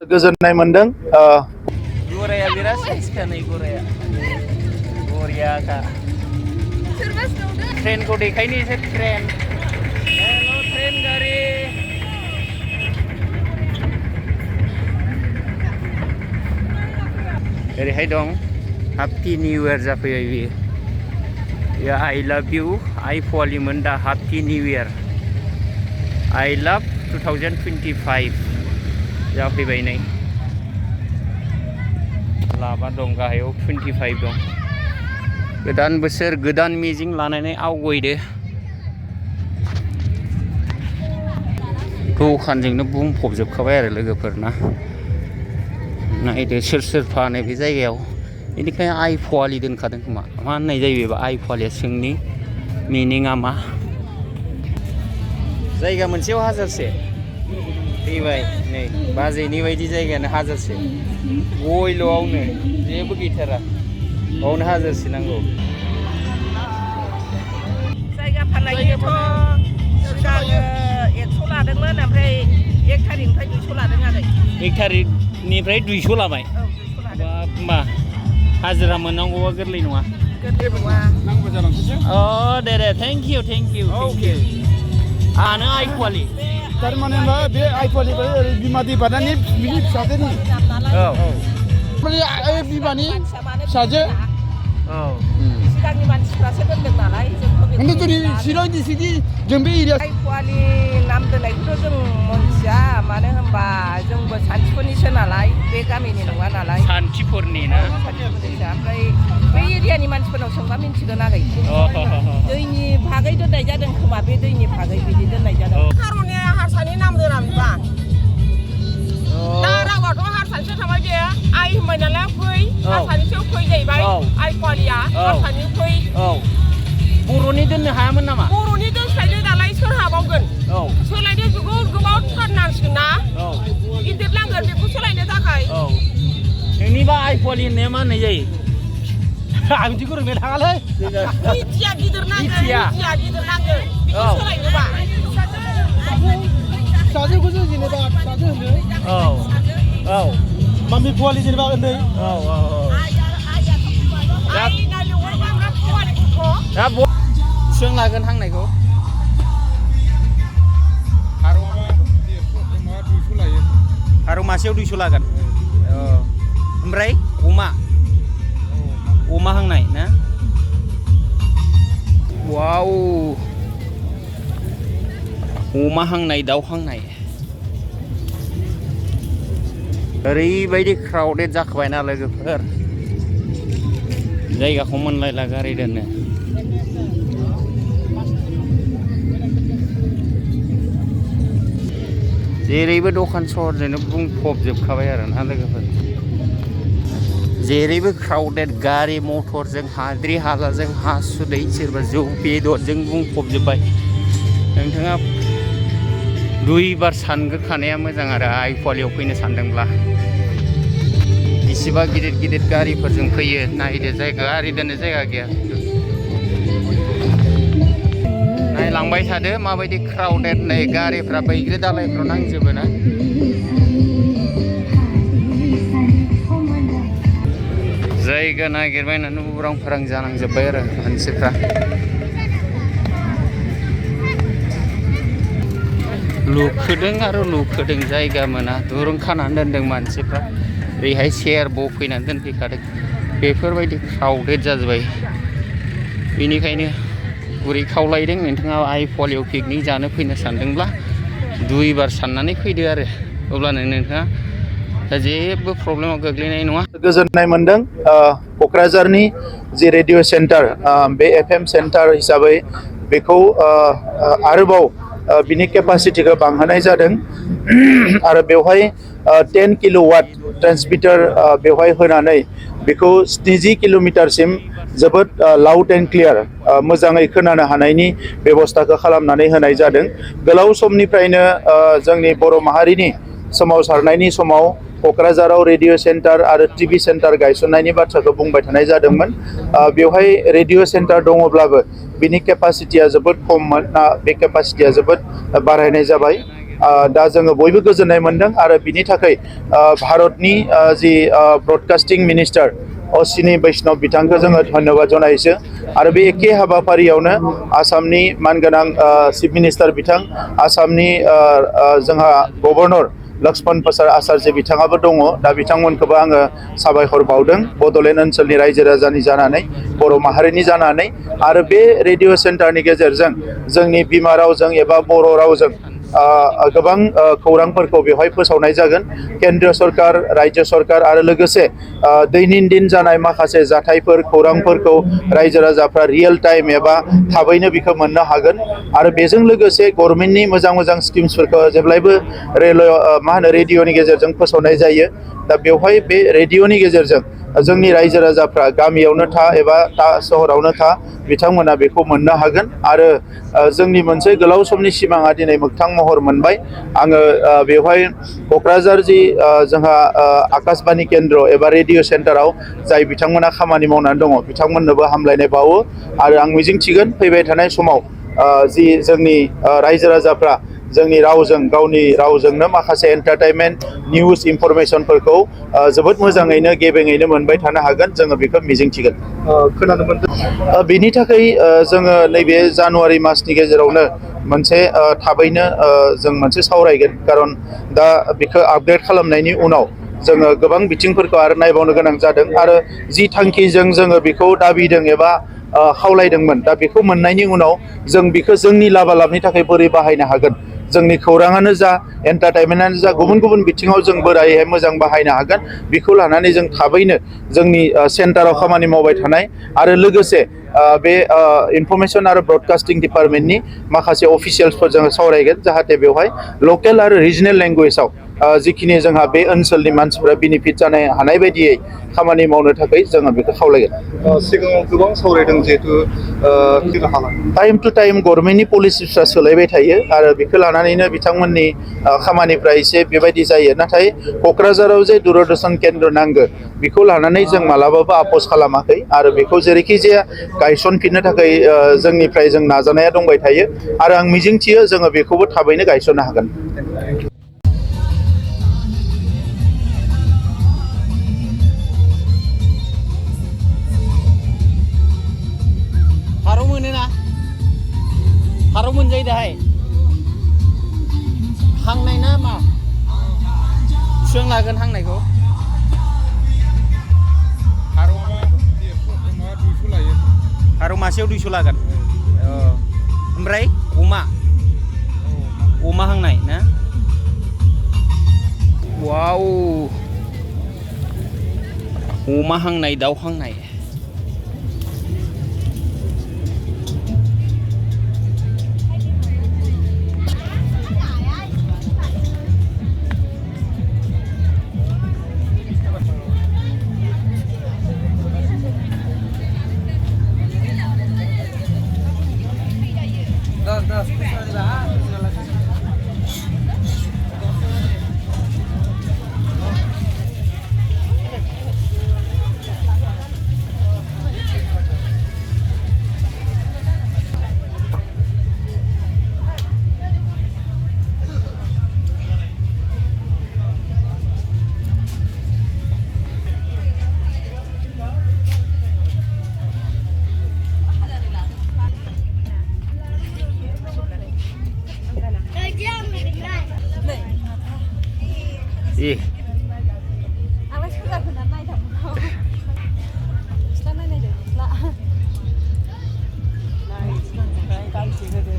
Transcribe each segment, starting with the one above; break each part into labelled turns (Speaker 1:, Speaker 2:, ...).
Speaker 1: गोजोननाय मोनदों
Speaker 2: गराया बिराद साइसखानै गराया बरियाखा ट्रेनखौ देखायनो एसे ट्रेन हेल' ट्रेन गारि ओरैहाय दं हाप्पि निउ इयार जाफैबाय बियो आइ लाभ इउ आइपुवालिमोन दा हाप्पि निउ इयार आइ लाभ 2025 जाफैबाय नै लाबा दं गाहायाव 25 दं गोदान बोसोर गोदान मिजिं लानानै आवगायदो दखानजोंनो बुंफबजोबखाबाय आरो लोगोफोरना नायदो सोर सोर फानो बे जायगायाव बेनिखायनो आइपुवालि दोनखादों खोमा मा होननाय जायो बेबा आइपुवालिया सोंनि मिनिङा मा जायगा मोनसेयाव हाजारसे फैबाय नै बाजैनि बायदि जायगायानो हाजारसे गयल'आवनो जेबो गैथारा बावनो हाजारसे नांगौ
Speaker 3: जायगा फाननायथ' सिगाङो 100 लादोंमोन ओमफ्राय 1 थारिखनिफ्राय 200 लादों आरो
Speaker 2: 1 थारिखनिफ्राय 200 लाबाय होमबा हाजिरा मोननांगौबा गोरलै नङा
Speaker 3: गोरलै नङा
Speaker 4: नांगौ जालांसै
Speaker 2: अ दे थेंक इउ आनो आइपुवालि
Speaker 4: थारमाने बे आइपुवालि बिमा दैबादानि बिनि फिसाजोनि बिमानि फिसाजो
Speaker 3: सिगांनि मानसिफ्रासो दोनदों नालाय
Speaker 4: जों बे एरिया
Speaker 3: आइपुवालि नाम दोननायखौथ' जों मोनथिया मानो होनबा जोंबो सान्थिफुरनिसो नालाय बे गामिनि नङा नालाय
Speaker 2: सान्थिफुरनि ना
Speaker 3: ओमफ्राय बे एरियानि मानसिफोरनाव सोंबा मिन्थिगोन आरो दैनि भागै दोननाय जादों खोमा बे दैनि भागै बिदि दोननाय जादों खार'ने हारसानि नाम दोना बिबा दा रावाथ' हारसानिसो थाबाय बे आइ होनबाय नालाय फै हारसानिसो फै जाहैबाय आइपुवालिया हारसानि फै
Speaker 2: बर'नि दोननो हायामोन नामा
Speaker 3: बर'नि दोनस्लायदो दालाय सोर हाबावगोन सोलायदो बेखौ गोबाव थारनांसिगोन ना गिदिर नांगोन बेखौ सोलायनो थाखाय
Speaker 2: नोंनिबा आइपुवालि होननाया मा होननाय जायो
Speaker 4: आं बिदिखौ रोंनो थाङालै
Speaker 3: मिथिया गिदिर नांगोन बेखौ सोलायनोबा
Speaker 4: फिसाजोखौसो जेनेबा फिसाजो होनो मामि पुवालि जेनेबा उन्दै
Speaker 2: दा बेसेबां लागोन हांनायखौ फारौ मासेयाव 200 लागोन ओमफ्राय अमा हांनाय ना वाव अमा हांनाय दाउ हांनाय ओरैबायदि क्राउडेड जाखाबाय ना लोगोफोर जायगाखौ मोनलायला गारि दोननो जेरैबो दखान सहरजोंनो बुंफबजोबखाबाय आरो ना लोगोफोर जेरैबो क्राउडेड गारि मटरजों हाद्रि हालाजों हासुदै सोरबा जौ बेदरजों बुंफबजोब्बाय नोंथाङा 2 बार सानग्रोखानाया मोजां आरो आइपुवालियाव फैनो सानदोंब्ला इसिबा गिदिर गारिफोरजों फैयो नायदो जायगा गारि दोननो जायगा गैया नायलांबाय थादो माबायदि क्राउडेड नै गारिफ्रा बैग्रि दालायफ्राव नांजोबो ना जायगा नागिरबायनानै उरां फारां जानांजोब्बाय आरो मानसिफ्रा लुखोदों जायगा मोना दुरुं खानानै दोनदों मानसिफ्रा ओरैहाय सेर बफैनानै दोनफैखादों बेफोरबायदि क्राउडेड जाजोब्बाय बेनिखायनो गुरै खावलायदों नोंथाङा आइपुवालियाव पिकनिक जानो फैनो सानदोंब्ला 2 बार साननानै फैदो आरो अब्लानो नोंथाङा दा जेबो प्रब्लेमाव गोग्लैनाय नङा
Speaker 1: गोजोननाय मोनदों क'क्राझारनि जि रेडिअ सेन्टार बे FM सेन्टार हिसाबै बेखौ आरोबाव बिनि केपासिटिखौ बांहोनाय जादों आरो बेवहाय 10 किल'वाट ट्रान्समिटार बेवहाय होनानै बेखौ 70 किल'मिटारसिम जोबोद लाउड एन्ड क्लियार मोजाङै खोनानो हानायनि बेबस्थाखौ खालामनानै होनाय जादों गोलाव समनिफ्रायनो जोंनि बर' माहारिनि सोमावसारनायनि समाव क'क्राझाराव रेडिअ सेन्टार आरो टिभि सेन्टार गायसननायनि बाथ्राखौ बुंबाय थानाय जादोंमोन बेवहाय रेडिअ सेन्टार दङब्लाबो बिनि केपासिटिया जोबोद खममोन बे केपासिटिया जोबोद बारायनाय जाबाय दा जोङो बयबो गोजोननाय मोनदों आरो बिनि थाखाय भारतनि जि ब्रडकास्टिं मिनिस्टार अश्विनी बैष्णव बिथांखौ जोङो धन्यबाद जनायसो आरो बे एखे हाबाफारियावनो आसामनि मानगोनां चिफ मिनिस्टार बिथां आसामनि जोंहा गभर्नर लक्ष्मण प्रसाद आचार्य बिथाङाबो दङ दा बिथांमोनखौबो आङो साबायखर बावदों बड'लेण्ड ओनसोलनि रायजो राजानि जानानै बर' माहारिनि जानानै आरो बे रेडिअ सेन्टारनि गेजेरजों जोंनि बिमा रावजों एबा बर' रावजों गोबां खौरांफोरखौ बेवहाय फोसावनाय जागोन केन्द्र सरकार राज्यो सरकार आरो लोगोसे दैनन्दिन जानाय माखासे जाथायफोर खौरांफोरखौ रायजो राजाफ्रा रियेल टाइम एबा थाबैनो बेखौ मोननो हागोन आरो बेजों लोगोसे गभर्नमेन्टनि मोजां मोजां स्किम्सफोरखौ जेब्लायबो रेडिअनि गेजेरजों फोसावनाय जायो दा बेवहाय बे रेडिअनि गेजेरजों जोंनि रायजो राजाफ्रा गामियावनो था एबा सहरावनो था बिथांमोना बेखौ मोननो हागोन आरो जोंनि मोनसे गोलाव समनि सिमाङा दिनै मोगथां महर मोनबाय आङो बेवहाय क'क्राझार जि जोंहा आकाशबाणी केन्द्र एबा रेडिअ सेन्टाराव जाय बिथांमोना खामानि मावनानै दङ बिथांमोननोबो हामलायनाय बावो आरो आं मिजिंथिगोन फैबाय थानाय समाव जि जोंनि रायजो राजाफ्रा जोंनि रावजों गावनि रावजोंनो माखासे एन्टारटेनमेन्ट निउस इनफरमेसनफोरखौ जोबोद मोजाङैनो गेबेङैनो मोनबाय थानो हागोन जोङो बेखौ मिजिंथिगोन खोनानो मोनदों बेनि थाखाय जोङो नैबे जानुवारि मासनि गेजेरावनो मोनसे थाबैनो जों मोनसे सावरायगोन खारन दा बेखौ आपग्रेड खालामनायनि उनाव जोङो गोबां बिथिंफोरखौ आरो नायबावनो गोनां जादों आरो जि थांखिजों जोङो बेखौ दाबिदों एबा खावलायदोंमोन दा बेखौ मोननायनि उनाव जों बेखौ जोंनि लाबा लाबनि थाखाय बोरै बाहायनो हागोन जोंनि खौराङानो जा एन्टारटेनमेन्टआनो जा गुबुन गुबुन बिथिङाव जों बोरैहाय मोजां बाहायनो हागोन बेखौ लानानै जों थाबैनो जोंनि सेन्टाराव खामानि मावबाय थानाय आरो लोगोसे बे इनफरमेसन आरो ब्रडकास्टिं डिपार्टमेन्टनि माखासे अफिसियेल्सफोरजों सावरायगोन जाहाथे बेवहाय लकेल आरो रिजनेल लेंगुवेजाव जिखिनि जोंहा बे ओनसोलनि मानसिफोरा बेनिफिट जानो हानाय बायदियै खामानि मावनो थाखाय जोङो बेखौ खावलायगोन सिगाङाव गोबां सावरायदों जिहेतु टाइम टु टाइम गभर्नमेन्टनि पलिसिफ्रा सोलायबाय थायो आरो बेखौ लानानैनो बिथांमोननि खामानिफ्रा एसे बेबायदि जायो नाथाय क'क्राझाराव जे दूरदर्शन केन्द्र नांगौ बेखौ लानानै जों मालाबाबो आपस खालामाखै आरो बेखौ जेरैखि जाया गायसनफिननो थाखाय जोंनिफ्राय जों नाजानाया दंबाय थायो आरो आं मिजिंथियो जोङो बेखौबो थाबैनो गायसननो हागोन
Speaker 2: फारौ मोनोना फारौ मोनजायो दाहाय हांनाय ना मा बेसेबां लागोन हांनायखौ फारौ मासेयाव 200 लागोन ओमफ्राय अमा हांनाय ना वाव अमा हांनाय दाउ हांनाय
Speaker 5: आंलाय सोरगा होनानै नायथाबोखौ सिथ्ला नायनायदो सिथ्ला गांसे होदो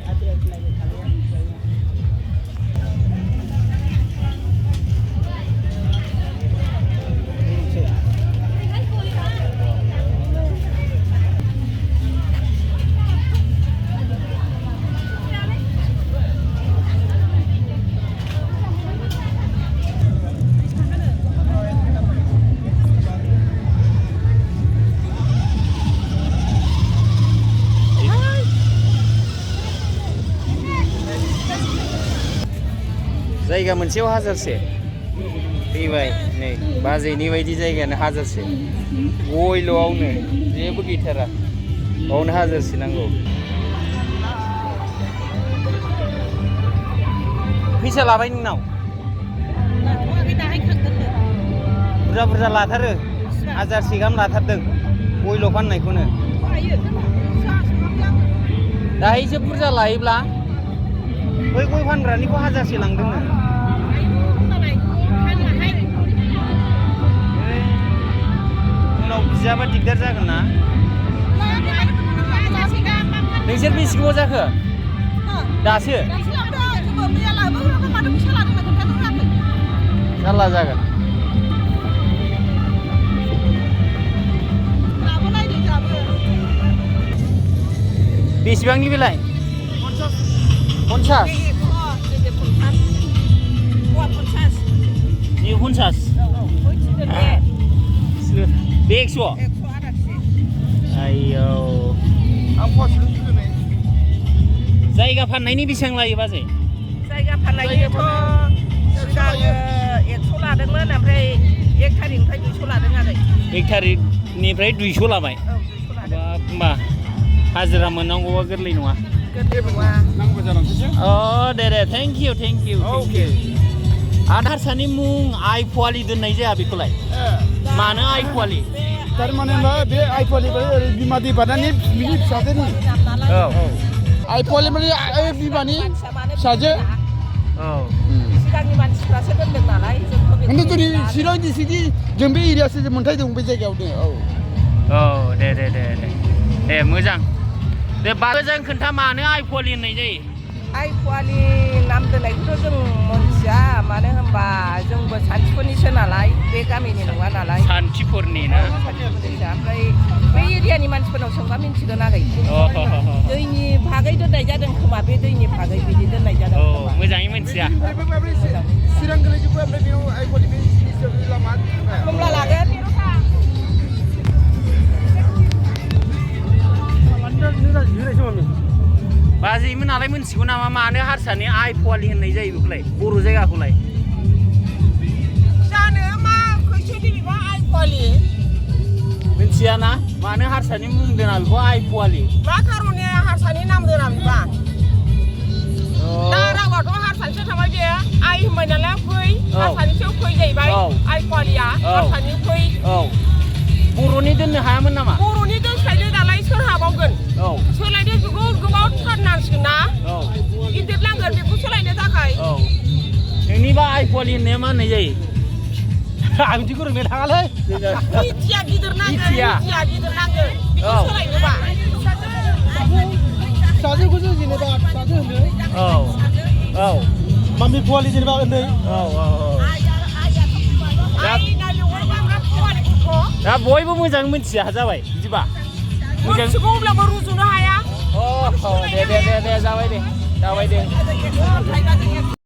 Speaker 5: आदै नायनो थाङो
Speaker 2: जायगा मोनसेयाव 1000से फैबाय नै बाजैनि बायदि जायगायानो 1000से गयल'आवनो जेबो गैथारा बावनो 1000से नांगौ फैसा लाबाय नोंनाव बुरजा लाथारो हाजारसे गाहाम लाथारदों गयल' फाननायखौनो दाहायसो बुरजा लायोब्ला बै गय फानग्रानिखौ हाजारसे लांदोंनो उनाव बिजाबा दिगदार जागोन ना नोंसोर बेसे गोबाव जाखो दासो जारला जागोन बेसेबांनि बेलाय 50 ini 50 bे 100 ayo जायगा फाननायनि बेसेबां लायो बाजै
Speaker 3: जायगा फाननायनिथ' सिगाङो 100 लादोंमोन ओमफ्राय 1 थारिखनिफ्राय 200 लादों आरो
Speaker 2: 1 थारिखनिफ्राय 200 लाबाय होमबा हाजिरा मोननांगौबा गोरलै नङा अ दे थेंक इउ आरो हारसानि मुं आइपुवालि दोननाय जाया बेखौलाय मानो आइपुवालि
Speaker 4: थारमाने बे आइपुवालि बिमा दैबानानि फिसाजोनि आइपुवालि माने बिमानि फिसाजो
Speaker 3: सिगांनि मानसिफ्रासो दोनदों नालाय
Speaker 4: जोंथ' जोंनि चिरां डिस्ट्रिक्टनि जों बे एरियासो मोनथाय दं बे जायगायाव
Speaker 2: दे मोजां दे मोजां खोन्था मानो आइपुवालि होननाय जायो
Speaker 3: आइपुवालि नाम दोननायखौथ' जों मोनथिया मानो होनबा जोंबो सान्थिफुरनिसो नालाय बे गामिनि नङा नालाय
Speaker 2: सान्थिफुरनि ना
Speaker 3: ओमफ्राय बे एरियानि मानसिफोरनाव सोंबा मिन्थिगोन आरो दैनि भागै दोननाय जादों खोमा बे दैनि भागै बिदि दोननाय जादों
Speaker 2: मोजाङै मिन्थिया
Speaker 4: चिरां गोलैजोबो ओमफ्राय बेयाव आइपुवालि बे लामा
Speaker 3: कमला लागोन
Speaker 2: बाजैमोन नालाय मिन्थिगौ नामा मानो हारसानि आइपुवालि होननाय जायो बेखौलाय बर' जायगाखौलाय
Speaker 3: जानो मा खैसोनि बिबा आइपुवालि
Speaker 2: मिन्थिया ना मानो हारसानि मुं दोना बेखौ आइपुवालि
Speaker 3: मा खारननि हारसानि नाम दोना बिबा दा रावाथ' हारसानिसो थाबाय बे आइ होनबाय नालाय फै हारसानिसो फै जाहैबाय आइपुवालिया हारसानि फै
Speaker 2: बर'नि दोननो हायामोन नामा
Speaker 3: बर'नि दोनस्लायनो दालाय सोर हाबावगोन सोलायनो जुगाव गोबाव थारनांसिगोन ना गिदिर नांगोन बेखौ सोलायनो थाखाय
Speaker 2: नोंनिबा आइपुवालि होननाया मा होननाय जायो
Speaker 4: आं बिदिखौ रोंनो थाङालै
Speaker 3: मिथिया गिदिर नांगोन बेखौ सोलायनोबा
Speaker 4: फिसाजोखौसो जेनेबा फिसाजो होनो मामि पुवालि जेनेबा उन्दै
Speaker 2: दा बयबो मोजां मिन्थिया जाबाय बिदिबा
Speaker 3: मोनथिगौ अब्लाबो रुजुनो हाया
Speaker 2: दे जाबाय दे